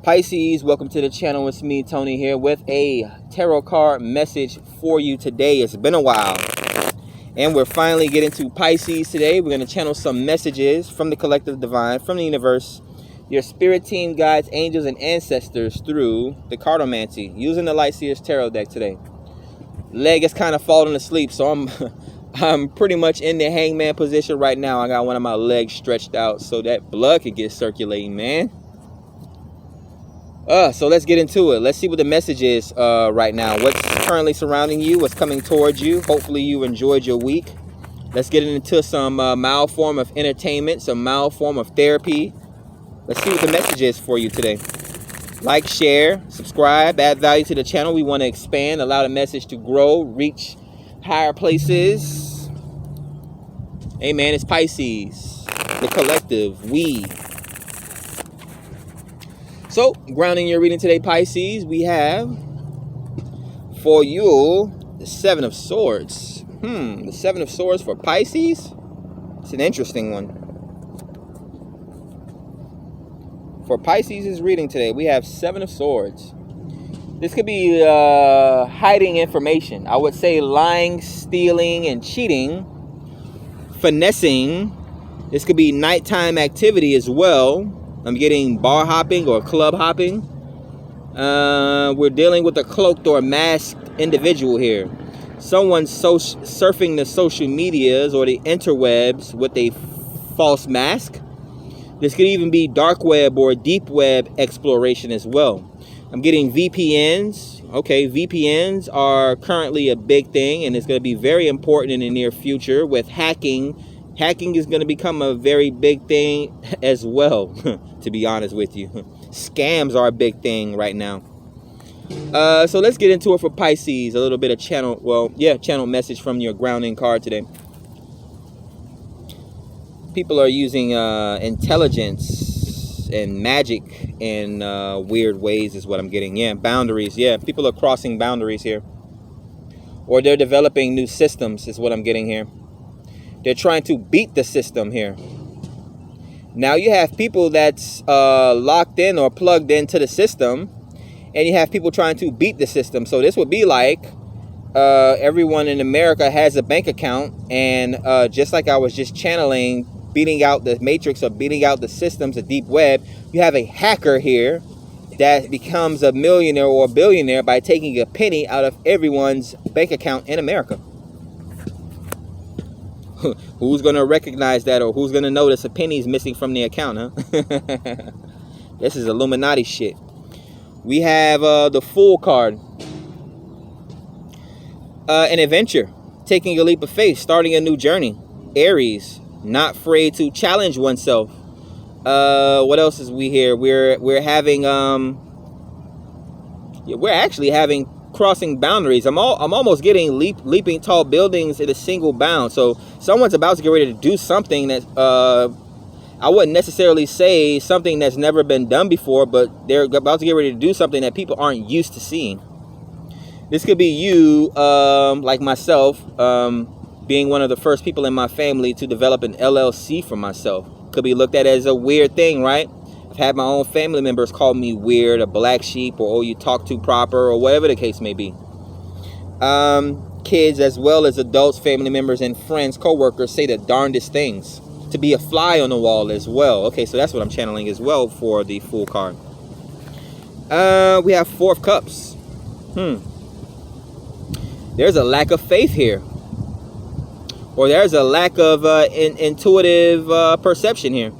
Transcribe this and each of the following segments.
Pisces, welcome to the channel. It's me, Tony, here with a tarot card message for you today. It's been a while, and we're finally getting to Pisces today. We're going to channel some messages from the collective divine, from the universe, your spirit team, guides, angels, and ancestors through the cardomancy, using the Light Seers Tarot deck today. Leg is kind of falling asleep, so I'm pretty much in the hangman position right now. I got one of my legs stretched out so that blood can get circulating, man. So let's get into it. Let's see what the message is right now. What's currently surrounding you, what's coming towards you. Hopefully you enjoyed your week. Let's get into some mild form of entertainment, some mild form of therapy. Let's see what the message is for you today. Like, share, subscribe, add value to the channel. We want to expand, allow the message to grow, reach higher places. Hey man, it's Pisces, the collective, we. So, grounding your reading today, Pisces, we have for you the Seven of Swords. The Seven of Swords for Pisces? It's an interesting one. For Pisces' reading today, we have Seven of Swords. This could be hiding information. I would say lying, stealing, and cheating. Finessing. This could be nighttime activity as well. I'm getting bar hopping or club hopping. We're dealing with a cloaked or masked individual here. Someone's surfing the social medias or the interwebs with a false mask. This could even be dark web or deep web exploration as well. I'm getting VPNs. Okay, VPNs are currently a big thing, and it's going to be very important in the near future with hacking. Hacking is going to become a very big thing as well, to be honest with you. Scams are a big thing right now. So let's get into it for Pisces. A little bit of channel message from your grounding card today. People are using intelligence and magic in weird ways is what I'm getting. Yeah, boundaries. Yeah, people are crossing boundaries here. Or they're developing new systems is what I'm getting here. They're trying to beat the system here. Now you have people that's locked in or plugged into the system, and you have people trying to beat the system. So this would be like everyone in America has a bank account, and just like I was just channeling, beating out the matrix or beating out the systems, the deep web, you have a hacker here that becomes a millionaire or a billionaire by taking a penny out of everyone's bank account in America. Who's going to recognize that, or who's going to notice a penny's missing from the account, huh? This is Illuminati shit. We have the Fool card. An adventure. Taking a leap of faith. Starting a new journey. Aries. Not afraid to challenge oneself. What else is we here? We're having we're actually having crossing boundaries. I'm almost getting leaping tall buildings in a single bound. So someone's about to get ready to do something that I wouldn't necessarily say something that's never been done before, but they're about to get ready to do something that people aren't used to seeing. This could be you, like myself, being one of the first people in my family to develop an LLC for myself. Could be looked at as a weird thing, right? I've had my own family members call me weird, a black sheep, or oh, you talk too proper, or whatever the case may be. Kids as well as adults, family members, and friends, co-workers say the darndest things. To be a fly on the wall as well. Okay, so that's what I'm channeling as well for the Fool card. We have Four of Cups. There's a lack of faith here. Or there's a lack of intuitive perception here.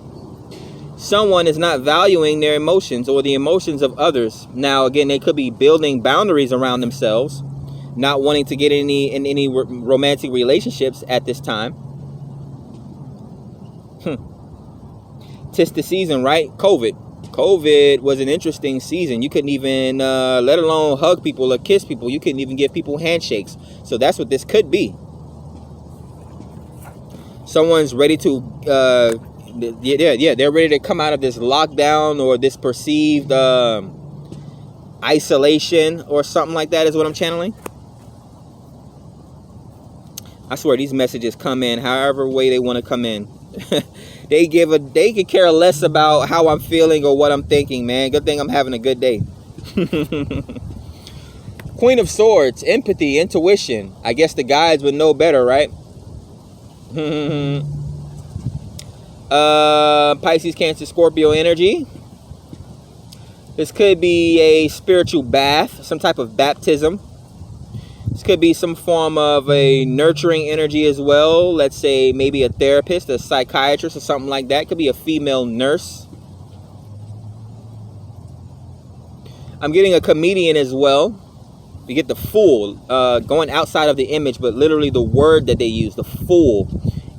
Someone is not valuing their emotions or the emotions of others. Now, again, they could be building boundaries around themselves, not wanting to get in any romantic relationships at this time. 'Tis the season, right? COVID was an interesting season. You couldn't even, let alone hug people or kiss people. You couldn't even give people handshakes. So that's what this could be. Someone's ready to, they're ready to come out of this lockdown or this perceived isolation or something like that is what I'm channeling. I swear these messages come in however way they want to come in. They could care less about how I'm feeling or what I'm thinking, man. Good thing I'm having a good day. Queen of Swords, empathy, intuition. I guess the guides would know better, right? Pisces, Cancer, Scorpio energy. This could be a spiritual bath, some type of baptism. This could be some form of a nurturing energy as well. Let's say maybe a therapist, a psychiatrist, or something like that. It could be a female nurse. I'm getting a comedian as well. You get the fool, going outside of the image, but literally the word that they use, the fool,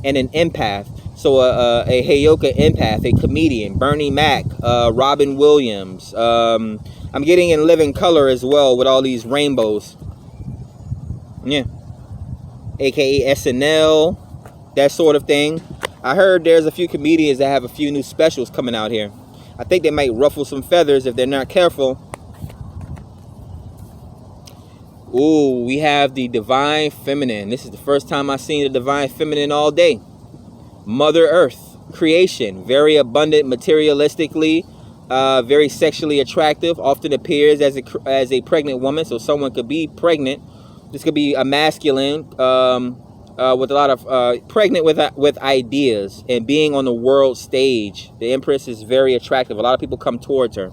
and an empath. So a Heyoka empath, a comedian, Bernie Mac, Robin Williams. I'm getting in living color as well with all these rainbows. Yeah. AKA SNL, that sort of thing. I heard there's a few comedians that have a few new specials coming out here. I think they might ruffle some feathers if they're not careful. Ooh, we have the Divine Feminine. This is the first time I've seen the Divine Feminine all day. Mother Earth, creation, very abundant materialistically, very sexually attractive, often appears as a pregnant woman, so someone could be pregnant. This could be a masculine with a lot of pregnant with ideas and being on the world stage. The Empress is very attractive. A lot of people come towards her.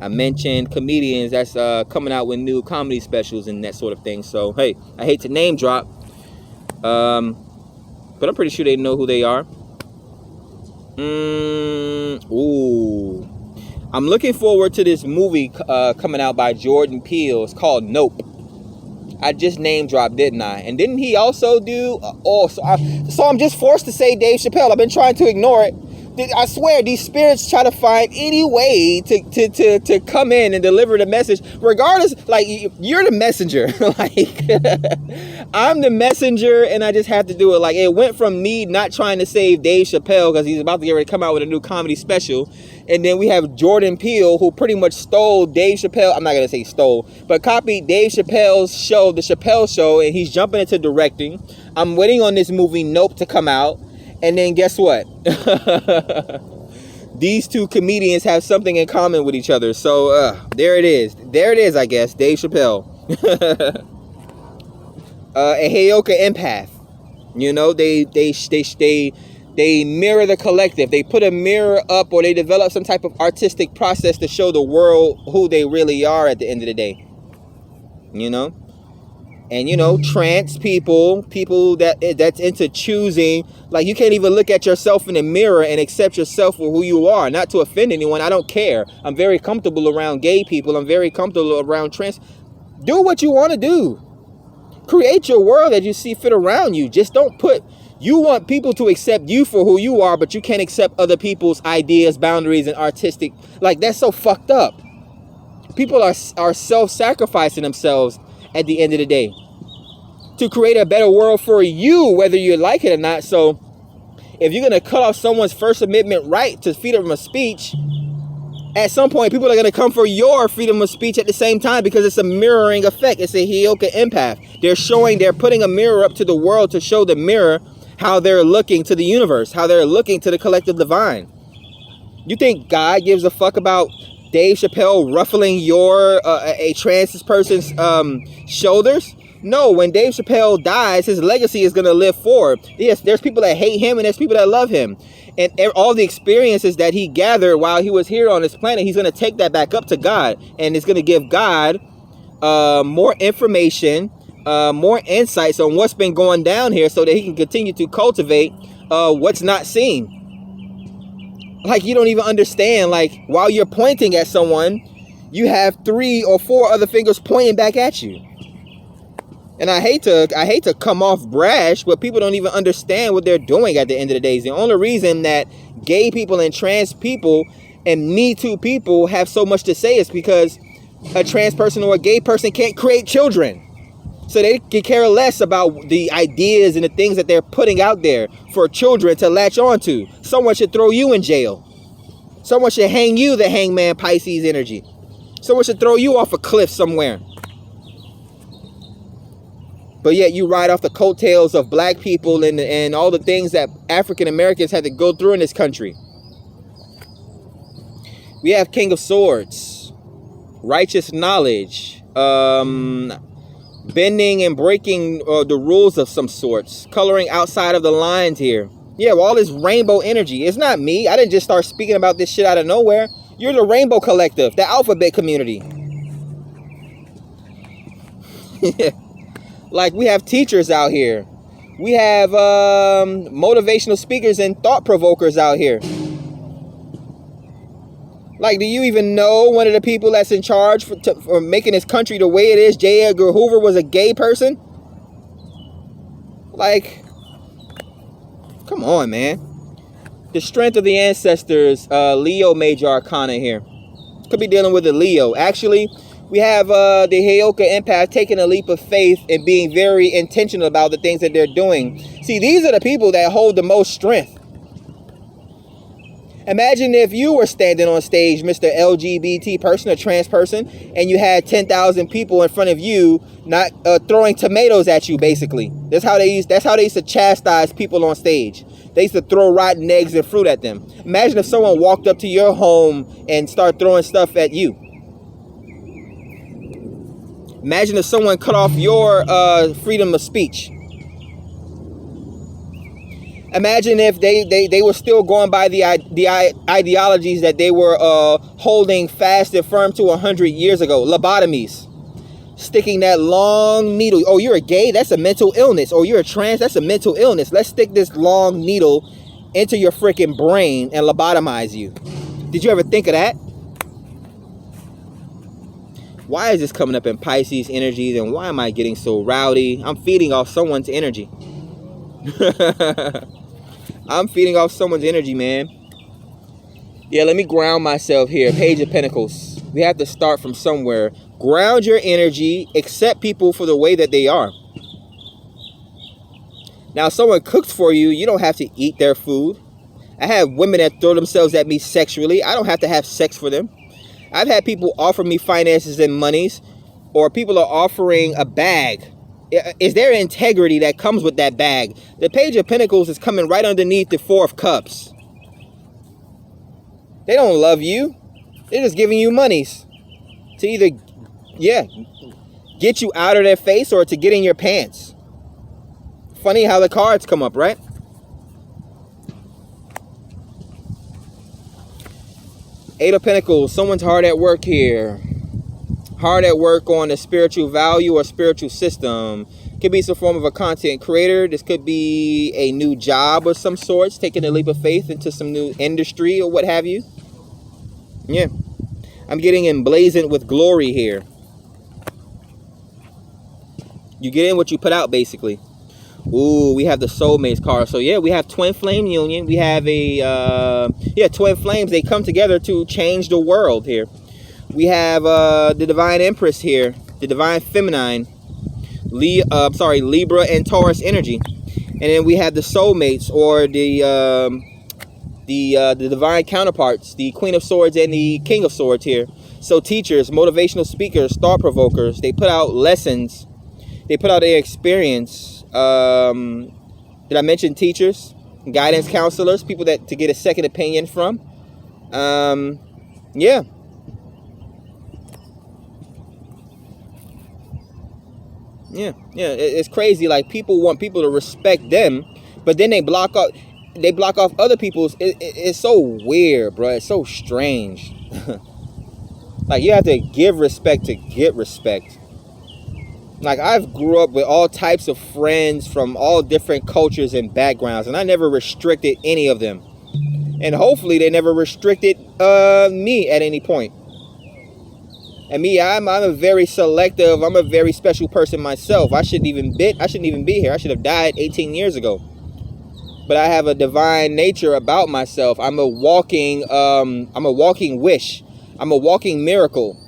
I mentioned comedians that's coming out with new comedy specials and that sort of thing. So, hey, I hate to name drop, but I'm pretty sure they know who they are. Ooh. I'm looking forward to this movie coming out by Jordan Peele. It's called Nope. I just name dropped, didn't I? And didn't he also do... so I'm just forced to say Dave Chappelle. I've been trying to ignore it. I swear, these spirits try to find any way to come in and deliver the message. Regardless, like, you're the messenger. Like, I'm the messenger, and I just have to do it. Like, it went from me not trying to save Dave Chappelle because he's about to get ready to come out with a new comedy special. And then we have Jordan Peele, who pretty much stole Dave Chappelle. I'm not going to say stole, but copied Dave Chappelle's show, The Chappelle Show, and he's jumping into directing. I'm waiting on this movie, Nope, to come out. And then guess what? These two comedians have something in common with each other. So there it is. There it is, I guess. Dave Chappelle. A Heyoka empath. You know, they mirror the collective. They put a mirror up, or they develop some type of artistic process to show the world who they really are at the end of the day. You know? And, you know, trans people that's into choosing, like, you can't even look at yourself in the mirror and accept yourself for who you are. Not to offend anyone. I don't care. I'm very comfortable around gay people. I'm very comfortable around trans. Do what you want to do. Create your world that you see fit around you. Just don't put... You want people to accept you for who you are, but you can't accept other people's ideas, boundaries, and artistic... Like, that's so fucked up. People are self-sacrificing themselves at the end of the day to create a better world for you, whether you like it or not. So if you're going to cut off someone's First Amendment right to freedom of speech, at some point people are going to come for your freedom of speech at the same time, because it's a mirroring effect. It's a Heyoka empath. They're putting a mirror up to the world to show the mirror how they're looking to the universe, how they're looking to the collective divine. You think God gives a fuck about Dave Chappelle ruffling a trans person's shoulders? No, when Dave Chappelle dies, his legacy is going to live forward. Yes, there's people that hate him and there's people that love him. And all the experiences that he gathered while he was here on this planet, he's going to take that back up to God. And it's going to give God more information, more insights on what's been going down here, so that he can continue to cultivate what's not seen. Like, you don't even understand, like, while you're pointing at someone, you have 3 or 4 other fingers pointing back at you. And I hate to come off brash, but people don't even understand what they're doing at the end of the day. The only reason that gay people and trans people and Me Too people have so much to say is because a trans person or a gay person can't create children. So they can care less about the ideas and the things that they're putting out there for children to latch on to. Someone should throw you in jail. Someone should hang you, the hangman Pisces energy. Someone should throw you off a cliff somewhere. But yet you ride off the coattails of black people and all the things that African Americans had to go through in this country. We have King of Swords, righteous knowledge, bending and breaking the rules of some sorts, coloring outside of the lines here. Yeah, well, all this rainbow energy. It's not me. I didn't just start speaking about this shit out of nowhere. You're the Rainbow Collective, the alphabet community. Like, we have teachers out here. We have motivational speakers and thought provokers out here. Like, do you even know one of the people that's in charge for making this country the way it is? J. Edgar Hoover was a gay person? Like, come on, man. The strength of the ancestors, Leo major arcana here. Could be dealing with a Leo. Actually, we have the Heyoka empath taking a leap of faith and being very intentional about the things that they're doing. See, these are the people that hold the most strength. Imagine if you were standing on stage, Mr. LGBT person or trans person, and you had 10,000 people in front of you not throwing tomatoes at you, basically. That's how they used to chastise people on stage. They used to throw rotten eggs and fruit at them. Imagine if someone walked up to your home and started throwing stuff at you. Imagine if someone cut off your freedom of speech. Imagine if they were still going by the ideologies that they were holding fast and firm to 100 years ago. Lobotomies. Sticking that long needle. Oh, you're a gay? That's a mental illness. Oh, you're a trans? That's a mental illness. Let's stick this long needle into your freaking brain and lobotomize you. Did you ever think of that? Why is this coming up in Pisces energies, and why am I getting so rowdy? I'm feeding off someone's energy. I'm feeding off someone's energy, man. Yeah, let me ground myself here. Page of Pentacles. We have to start from somewhere. Ground your energy. Accept people for the way that they are. Now, if someone cooks for you, you don't have to eat their food. I have women that throw themselves at me sexually. I don't have to have sex for them. I've had people offer me finances and monies, or people are offering a bag. Is there integrity that comes with that bag? The Page of Pentacles is coming right underneath the Four of Cups. They don't love you. They're just giving you monies to either, get you out of their face or to get in your pants. Funny how the cards come up, right? Eight of Pentacles. Someone's hard at work here. Hard at work on a spiritual value or spiritual system. Could be some form of a content creator. This could be a new job of some sorts, taking a leap of faith into some new industry or what have you. Yeah. I'm getting emblazoned with glory here. You get in what you put out, basically. Ooh, we have the soulmates card. So yeah, we have twin flame union. We have a twin flames. They come together to change the world here. We have the divine empress here, the divine feminine, Libra and Taurus energy, and then we have the soulmates, or the divine counterparts, the Queen of Swords and the King of Swords here. So teachers, motivational speakers, thought provokers. They put out lessons. They put out their experience. Did I mention teachers, guidance counselors, people that to get a second opinion from? Yeah. Yeah, it's crazy. Like, people want people to respect them, but then they block off other people's. It's so weird, bro. It's so strange. Like, you have to give respect to get respect. Like, I've grew up with all types of friends from all different cultures and backgrounds, and I never restricted any of them. And hopefully they never restricted me at any point. And me, I'm a very selective, I'm a very special person myself. I shouldn't even be here. I should have died 18 years ago. But I have a divine nature about myself. I'm a walking wish. I'm a walking miracle.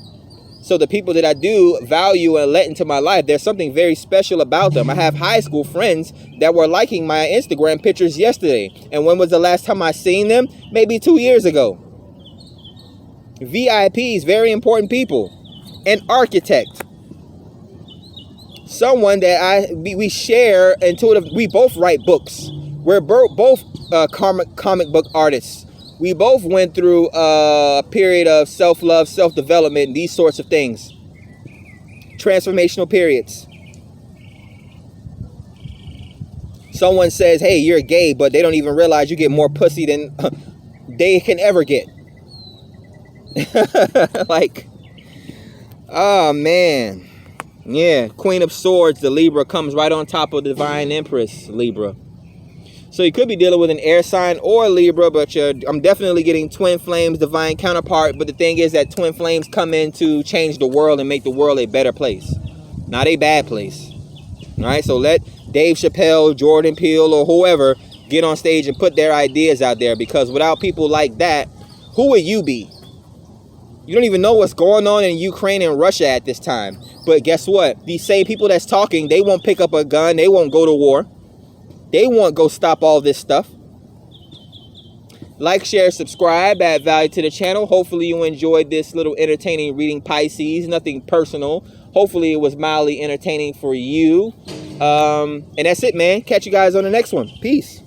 So the people that I do value and let into my life, there's something very special about them. I have high school friends that were liking my Instagram pictures yesterday. And when was the last time I seen them? Maybe 2 years ago. VIPs, very important people. An architect. someone that we share intuitive. We both write books. We're both comic book artists. We both went through a period of self-love, self-development, these sorts of things. Transformational periods. Someone says, hey, you're gay, but they don't even realize you get more pussy than they can ever get. Like, oh man. Yeah, Queen of Swords, the Libra, comes right on top of Divine Empress, Libra. So you could be dealing with an air sign or Libra, but I'm definitely getting twin flames, divine counterpart. But the thing is that twin flames come in to change the world and make the world a better place, not a bad place. All right, so let Dave Chappelle, Jordan Peele, or whoever get on stage and put their ideas out there, because without people like that, who would you be? You don't even know what's going on in Ukraine and Russia at this time. But guess what? These same people that's talking, they won't pick up a gun. They won't go to war. They won't go stop all this stuff. Like, share, subscribe, add value to the channel. Hopefully you enjoyed this little entertaining reading, Pisces. Nothing personal. Hopefully it was mildly entertaining for you. And that's it, man. Catch you guys on the next one. Peace.